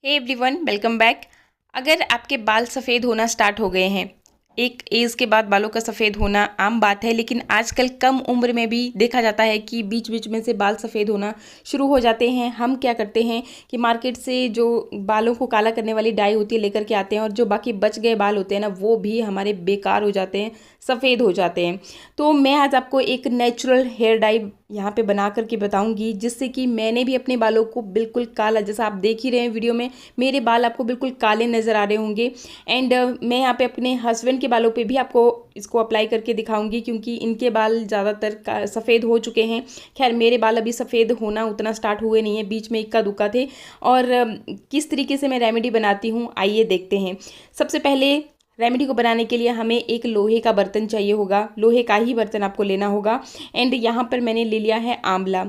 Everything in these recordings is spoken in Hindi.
Hey everyone, welcome back. अगर आपके बाल सफ़ेद होना स्टार्ट हो गए हैं, एक एज के बाद बालों का सफ़ेद होना आम बात है, लेकिन आजकल कम उम्र में भी देखा जाता है कि बीच बीच में से बाल सफ़ेद होना शुरू हो जाते हैं। हम क्या करते हैं कि मार्केट से जो बालों को काला करने वाली डाई होती है लेकर के आते हैं, और जो बाकी बच गए बाल होते हैं ना, वो भी हमारे बेकार हो जाते हैं, सफ़ेद हो जाते हैं। तो मैं आज आपको एक नेचुरल हेयर डाई यहाँ पे बना करके बताऊंगी, जिससे कि मैंने भी अपने बालों को बिल्कुल काला, जैसा आप देख ही रहे हैं वीडियो में, मेरे बाल आपको बिल्कुल काले नज़र आ रहे होंगे। एंड मैं यहाँ पे अपने हस्बैंड के बालों पे भी आपको इसको अप्लाई करके दिखाऊंगी, क्योंकि इनके बाल ज़्यादातर सफ़ेद हो चुके हैं। खैर, मेरे बाल अभी सफ़ेद होना उतना स्टार्ट हुए नहीं है, बीच में इक्का दुक्का थे। और किस तरीके से मैं रेमेडी बनाती हूँ, आइए देखते हैं। सबसे पहले रेमेडी को बनाने के लिए हमें एक लोहे का बर्तन चाहिए होगा, लोहे का ही बर्तन आपको लेना होगा। एंड यहाँ पर मैंने ले लिया है आंवला।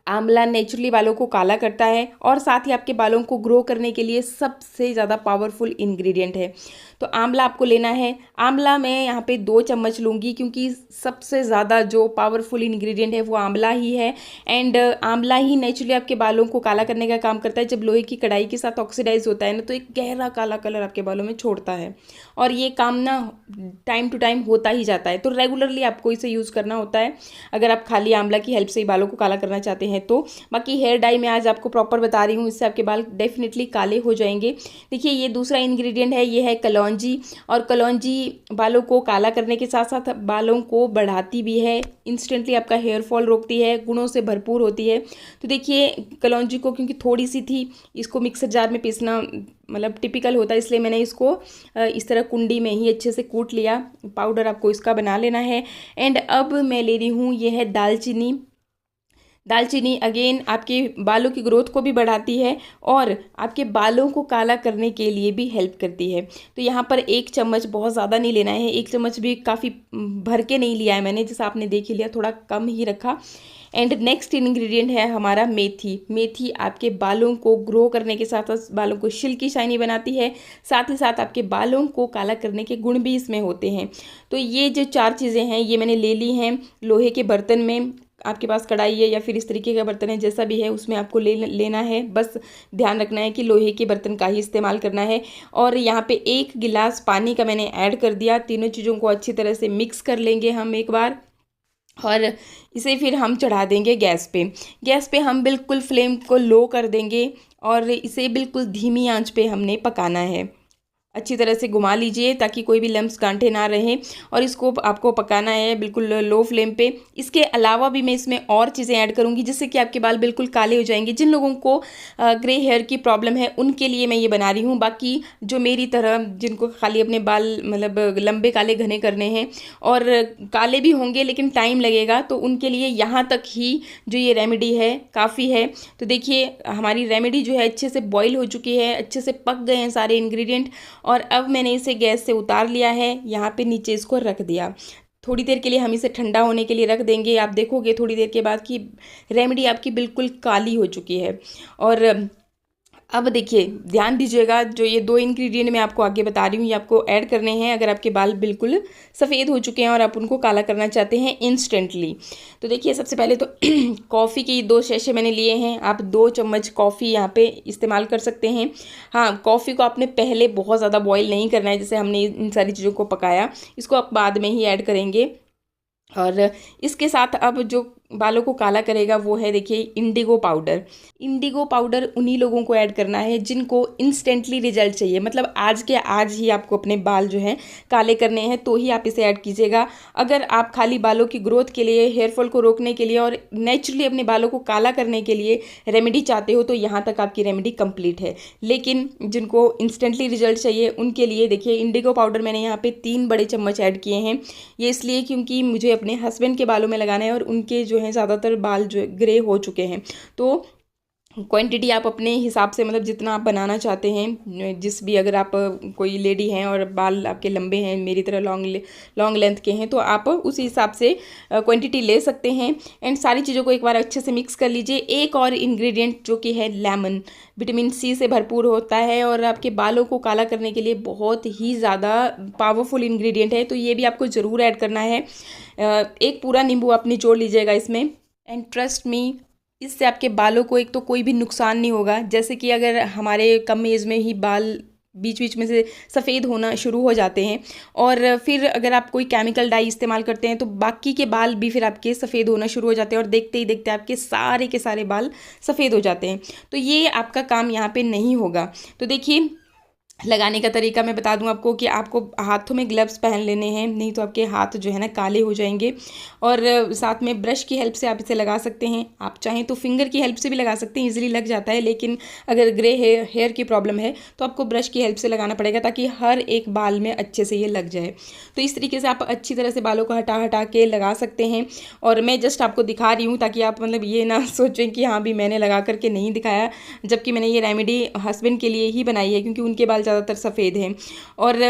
आंवला नेचुरली बालों को काला करता है और साथ ही आपके बालों को ग्रो करने के लिए सबसे ज़्यादा पावरफुल इंग्रेडिएंट है। तो आंवला आपको लेना है। आंवला मैं यहाँ पे 2 चम्मच लूँगी, क्योंकि सबसे ज़्यादा जो पावरफुल इंग्रेडिएंट है वो आंवला ही है। एंड आंवला ही नेचुरली आपके बालों को काला करने का काम करता है। जब लोहे की कढ़ाई के साथ ऑक्सीडाइज होता है ना, तो एक गहरा काला कलर आपके बालों में छोड़ता है। और ये काम ना टाइम टू टाइम होता ही जाता है, तो रेगुलरली आपको इसे यूज़ करना होता है, अगर आप खाली आंवला की हेल्प से ही बालों को काला करना चाहते हैं तो। बाकी हेयर डाई मैं आज आपको प्रॉपर बता रही हूँ, इससे आपके बाल डेफिनेटली काले हो जाएंगे। देखिए, ये दूसरा इंग्रेडिएंट है, ये है कलौंजी। और कलौंजी बालों को काला करने के साथ साथ बालों को बढ़ाती भी है, इंस्टेंटली आपका हेयर फॉल रोकती है, गुणों से भरपूर होती है। तो देखिए, कलौंजी को क्योंकि थोड़ी सी थी, इसको मिक्सर जार में पीसना मतलब टिपिकल होता है, इसलिए मैंने इसको इस तरह कुंडी में ही अच्छे से कूट लिया। पाउडर आपको इसका बना लेना है। एंड अब मैं ले रही हूँ, ये है दालचीनी। दालचीनी अगेन आपके बालों की ग्रोथ को भी बढ़ाती है और आपके बालों को काला करने के लिए भी हेल्प करती है। तो यहाँ पर 1 चम्मच, बहुत ज़्यादा नहीं लेना है, 1 चम्मच भी काफ़ी भर के नहीं लिया है मैंने, जैसा आपने देख ही लिया, थोड़ा कम ही रखा। एंड नेक्स्ट इंग्रेडिएंट है हमारा मेथी। मेथी आपके बालों को ग्रो करने के साथ साथ बालों को सिल्की शाइनी बनाती है, साथ ही साथ आपके बालों को काला करने के गुण भी इसमें होते हैं। तो ये जो 4 चीज़ें हैं, ये मैंने ले ली हैं लोहे के बर्तन में। आपके पास कढ़ाई है या फिर इस तरीके का बर्तन है, जैसा भी है उसमें आपको लेना है। बस ध्यान रखना है कि लोहे के बर्तन का ही इस्तेमाल करना है। और यहाँ पे 1 गिलास पानी का मैंने ऐड कर दिया। तीनों चीज़ों को अच्छी तरह से मिक्स कर लेंगे हम एक बार, और इसे फिर हम चढ़ा देंगे गैस पे। गैस पे हम बिल्कुल फ्लेम को लो कर देंगे और इसे बिल्कुल धीमी आंच पे हमने पकाना है। अच्छी तरह से घुमा लीजिए ताकि कोई भी लम्स गांठे ना रहें, और इसको आपको पकाना है बिल्कुल लो फ्लेम पे। इसके अलावा भी मैं इसमें और चीज़ें ऐड करूंगी, जिससे कि आपके बाल बिल्कुल काले हो जाएंगे। जिन लोगों को ग्रे हेयर की प्रॉब्लम है, उनके लिए मैं ये बना रही हूँ। बाकी जो मेरी तरह जिनको खाली अपने बाल मतलब लंबे काले घने करने हैं और काले भी होंगे लेकिन टाइम लगेगा, तो उनके लिए यहाँ तक ही जो ये रेमेडी है काफ़ी है। तो देखिए, हमारी रेमेडी जो है अच्छे से बॉईल हो चुकी है, अच्छे से पक गए हैं सारे इंग्रेडिएंट। और अब मैंने इसे गैस से उतार लिया है, यहाँ पे नीचे इसको रख दिया। थोड़ी देर के लिए हम इसे ठंडा होने के लिए रख देंगे। आप देखोगे थोड़ी देर के बाद कि रेमेडी आपकी बिल्कुल काली हो चुकी है। और अब देखिए, ध्यान दीजिएगा, जो ये 2 इंग्रेडिएंट मैं आपको आगे बता रही हूँ, ये आपको ऐड करने हैं अगर आपके बाल बिल्कुल सफ़ेद हो चुके हैं और आप उनको काला करना चाहते हैं इंस्टेंटली। तो देखिए, सबसे पहले तो कॉफ़ी की 2 सैशे मैंने लिए हैं। आप 2 चम्मच कॉफ़ी यहाँ पे इस्तेमाल कर सकते हैं। हाँ, कॉफ़ी को आपने पहले बहुत ज़्यादा बॉयल नहीं करना है, जैसे हमने इन सारी चीज़ों को पकाया, इसको आप बाद में ही ऐड करेंगे। और इसके साथ अब जो बालों को काला करेगा वो है, देखिए, इंडिगो पाउडर। इंडिगो पाउडर उन्हीं लोगों को ऐड करना है जिनको इंस्टेंटली रिजल्ट चाहिए, मतलब आज के आज ही आपको अपने बाल जो हैं काले करने हैं, तो ही आप इसे ऐड कीजिएगा। अगर आप खाली बालों की ग्रोथ के लिए, हेयर फॉल को रोकने के लिए और नेचुरली अपने बालों को काला करने के लिए रेमेडी चाहते हो, तो यहाँ तक आपकी रेमेडी कंप्लीट है। लेकिन जिनको इंस्टेंटली रिजल्ट चाहिए, उनके लिए देखिए, इंडिगो पाउडर मैंने यहाँ पे 3 बड़े चम्मच ऐड किए हैं। ये इसलिए क्योंकि मुझे अपने हस्बैंड के बालों में लगाना है और उनके जो हैं ज़्यादातर बाल जो ग्रे हो चुके हैं। तो क्वांटिटी आप अपने हिसाब से, मतलब जितना आप बनाना चाहते हैं, जिस भी, अगर आप कोई लेडी हैं और बाल आपके लंबे हैं, मेरी तरह लॉन्ग लेंथ के हैं, तो आप उस हिसाब से क्वांटिटी ले सकते हैं। एंड सारी चीज़ों को एक बार अच्छे से मिक्स कर लीजिए। एक और इंग्रेडिएंट जो कि है लेमन, विटामिन सी से भरपूर होता है और आपके बालों को काला करने के लिए बहुत ही ज़्यादा पावरफुल इंग्रेडिएंट है, तो ये भी आपको ज़रूर ऐड करना है। एक पूरा नींबू आप निचोड़ लीजिएगा इसमें। एंड ट्रस्ट मी, इससे आपके बालों को एक तो कोई भी नुकसान नहीं होगा, जैसे कि अगर हमारे कम एज में ही बाल बीच बीच में से सफ़ेद होना शुरू हो जाते हैं और फिर अगर आप कोई केमिकल डाई इस्तेमाल करते हैं तो बाकी के बाल भी फिर आपके सफ़ेद होना शुरू हो जाते हैं और देखते ही देखते आपके सारे के सारे बाल सफ़ेद हो जाते हैं। तो ये आपका काम यहाँ पे नहीं होगा। तो देखिए, लगाने का तरीका मैं बता दूं आपको कि आपको हाथों में ग्लव्स पहन लेने हैं, नहीं तो आपके हाथ जो है ना काले हो जाएंगे। और साथ में ब्रश की हेल्प से आप इसे लगा सकते हैं, आप चाहें तो फिंगर की हेल्प से भी लगा सकते हैं, इजीली लग जाता है। लेकिन अगर ग्रे हेयर की प्रॉब्लम है तो आपको ब्रश की हेल्प से लगाना पड़ेगा ताकि हर एक बाल में अच्छे से ये लग जाए। तो इस तरीके से आप अच्छी तरह से बालों को हटा हटा के लगा सकते हैं। और मैं जस्ट आपको दिखा रही हूँ ताकि आप मतलब ये ना सोचें कि हाँ भी मैंने लगा करके नहीं दिखाया, जबकि मैंने ये रेमेडी हस्बैंड के लिए ही बनाई है क्योंकि उनके बाल ज़्यादातर सफ़ेद हैं। और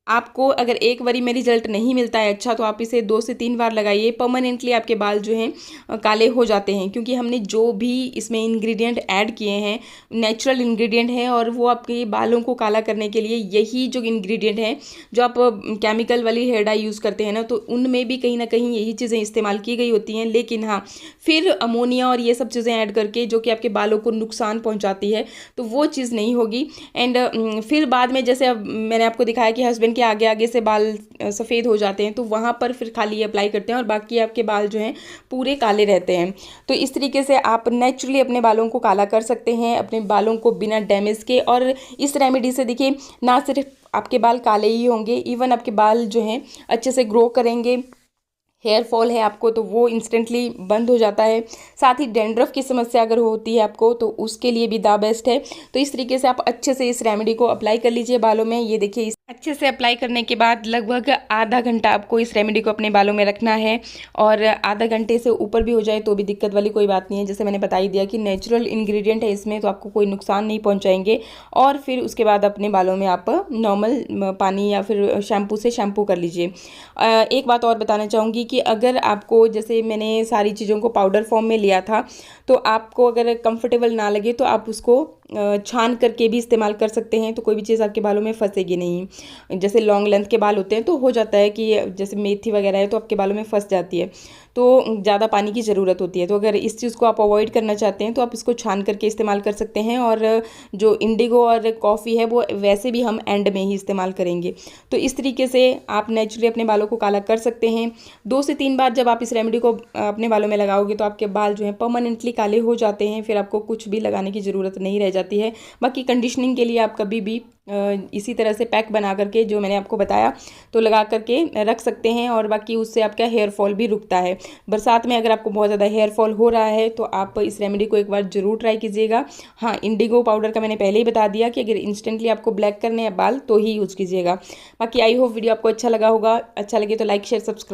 आपको अगर एक बारी में रिजल्ट नहीं मिलता है अच्छा, तो आप इसे 2 से 3 बार लगाइए, परमानेंटली आपके बाल जो हैं काले हो जाते हैं। क्योंकि हमने जो भी इसमें इंग्रेडिएंट ऐड किए हैं नेचुरल इंग्रेडिएंट हैं और वो आपके बालों को काला करने के लिए यही जो इंग्रेडिएंट हैं, जो आप केमिकल वाली हेयर डाई यूज़ करते हैं ना, तो उनमें भी कहीं ना कहीं यही चीज़ें इस्तेमाल की गई होती हैं। लेकिन हाँ, फिर अमोनिया और ये सब चीज़ें ऐड करके जो कि आपके बालों को नुकसान पहुँचाती है, तो वो चीज़ नहीं होगी। एंड फिर बाद में जैसे अब मैंने आपको दिखाया कि हस्बैंड के आगे आगे से बाल सफ़ेद हो जाते हैं, तो वहाँ पर फिर खाली अप्लाई करते हैं और बाकी आपके बाल जो हैं पूरे काले रहते हैं। तो इस तरीके से आप नेचुरली अपने बालों को काला कर सकते हैं, अपने बालों को बिना डैमेज के। और इस रेमेडी से देखिए, ना सिर्फ आपके बाल काले ही होंगे, इवन आपके बाल जो हैं अच्छे से ग्रो करेंगे। हेयर फॉल है आपको तो वो इंस्टेंटली बंद हो जाता है। साथ ही डैंड्रफ की समस्या अगर होती है आपको तो उसके लिए भी द बेस्ट है। तो इस तरीके से आप अच्छे से इस रेमेडी को अप्लाई कर लीजिए बालों में। ये देखिए, इस अच्छे से अप्लाई करने के बाद लगभग आधा घंटा आपको इस रेमेडी को अपने बालों में रखना है। और आधा घंटे से ऊपर भी हो जाए तो भी दिक्कत वाली कोई बात नहीं है। जैसे मैंने बता ही दिया कि नेचुरल इंग्रेडिएंट है इसमें, तो आपको कोई नुकसान नहीं पहुँचाएंगे। और फिर उसके बाद अपने बालों में आप नॉर्मल पानी या फिर शैम्पू से शैम्पू कर लीजिए। एक बात और बताना चाहूँगी कि अगर आपको, जैसे मैंने सारी चीज़ों को पाउडर फॉर्म में लिया था, तो आपको अगर कंफर्टेबल ना लगे तो आप उसको छान करके भी इस्तेमाल कर सकते हैं, तो कोई भी चीज़ आपके बालों में फंसेगी नहीं। जैसे लॉन्ग लेंथ के बाल होते हैं तो हो जाता है कि जैसे मेथी वगैरह है तो आपके बालों में फंस जाती है, तो ज़्यादा पानी की ज़रूरत होती है। तो अगर इस चीज़ को आप अवॉइड करना चाहते हैं तो आप इसको छान करके इस्तेमाल कर सकते हैं। और जो इंडिगो और कॉफ़ी है वो वैसे भी हम एंड में ही इस्तेमाल करेंगे। तो इस तरीके से आप नेचुरली अपने बालों को काला कर सकते हैं। 2 से 3 बार जब आप इस रेमेडी को अपने बालों में लगाओगे तो आपके बाल जो हैं परमानेंटली काले हो जाते हैं, फिर आपको कुछ भी लगाने की ज़रूरत नहीं रह जाती है। बाकी कंडीशनिंग के लिए आप कभी भी इसी तरह से पैक बना करके, जो मैंने आपको बताया, तो लगा करके रख सकते हैं। और बाकी उससे आपका हेयर फॉल भी रुकता है। बरसात में अगर आपको बहुत ज़्यादा हेयर फॉल हो रहा है तो आप इस रेमेडी को एक बार ज़रूर ट्राई कीजिएगा। हाँ, इंडिगो पाउडर का मैंने पहले ही बता दिया कि अगर इंस्टेंटली आपको ब्लैक करने हैं बाल तो ही यूज़ कीजिएगा। बाकी आई होप वीडियो आपको अच्छा लगा होगा। अच्छा लगे तो लाइक शेयर सब्सक्राइब